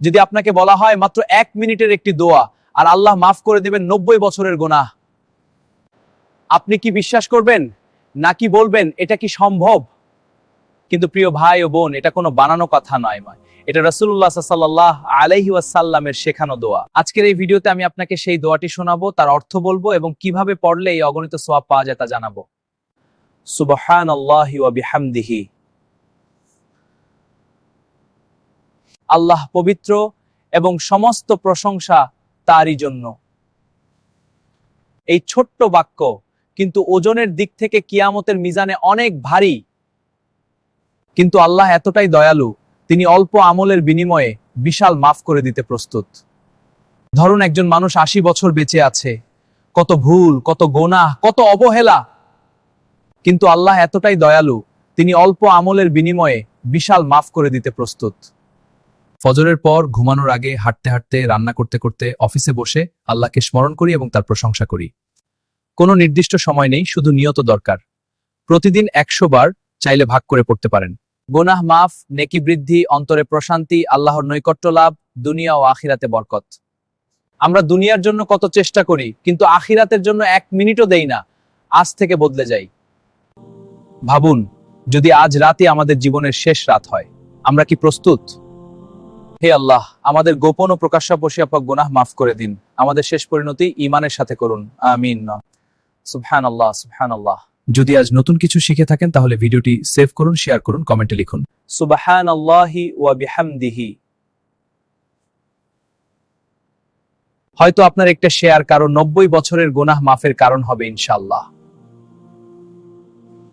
যদি আপনাকে বলা হয় মাত্র 1 মিনিটের একটি দোয়া আর আল্লাহ মাফ করে দেবেন 90 বছরের গুনাহ, আপনি কি বিশ্বাস করবেন নাকি বলবেন এটা কি সম্ভব? কিন্তু প্রিয় ভাই ও বোন, এটা কোনো বানানো কথা নয়, এটা রাসূলুল্লাহ সাল্লাল্লাহু আলাইহি ওয়াসাল্লামের শেখানো দোয়া। আজকের এই ভিডিওতে আমি আপনাকে সেই দোয়াটি শোনাবো, তার অর্থ বলবো এবং কিভাবে পড়লে এই অগণিত সওয়াব পাওয়া যায় তা জানাবো। সুবহানাল্লাহি ওয়া বিহামদিহি। আল্লাহ পবিত্র এবং সমস্ত প্রশংসা তারই জন্য। এই ছোট্ট বাক্য কিন্তু ওজনের দিক থেকে কিয়ামতের মিজানে অনেক ভারী। কিন্তু আল্লাহ এতটাই দয়ালু, তিনি অল্প আমলের বিনিময়ে বিশাল মাফ করে দিতে প্রস্তুত। ধরুন একজন মানুষ 80 বছর বেঁচে আছে, কত ভুল, কত গোনাহ, কত অবহেলা, কিন্তু আল্লাহ এতটাই দয়ালু, তিনি অল্প আমলের বিনিময়ে বিশাল মাফ করে দিতে প্রস্তুত। ফজরের পর ঘুমানোর আগে হাঁটতে হাঁটতে, রান্না করতে করতে, অফিসে বসে আল্লাহকে স্মরণ করি এবং তার প্রশংসা করি। কোনো নির্দিষ্ট সময় নেই, শুধু নিয়ত দরকার। প্রতিদিন 100 বার চাইলে ভাগ করে পড়তে পারেন। গুনাহ মাফ, নেকি বৃদ্ধি, অন্তরে প্রশান্তি, আল্লাহর নৈকট্য লাভ, দুনিয়া ও আখিরাতে বরকত। আমরা দুনিয়ার জন্য কত চেষ্টা করি, কিন্তু আখিরাতের জন্য 1 মিনিটও দেই না। আজ থেকে বদলে যাই। ভাবুন, যদি আজ রাতে আমাদের জীবনের শেষ রাত হয়, আমরা কি প্রস্তুত? হে আল্লাহ, আমাদের গোপন ও প্রকাশ্যাপক গুনাহ মাফ করে দিন। আমাদের শেষ পরিণতি ঈমানের সাথে করুন। আমিন। সুবহানাল্লাহ, সুবহানাল্লাহ। যদি আজ নতুন কিছু শিখে থাকেন তাহলে ভিডিওটি সেভ করুন, শেয়ার করুন, কমেন্টে লিখুন সুবহানাল্লাহি ওয়া বিহামদিহি। হয়তো আপনার একটা শেয়ার কারো 90 বছরের গুনাহ মাফের কারণ হবে ইনশাআল্লাহ।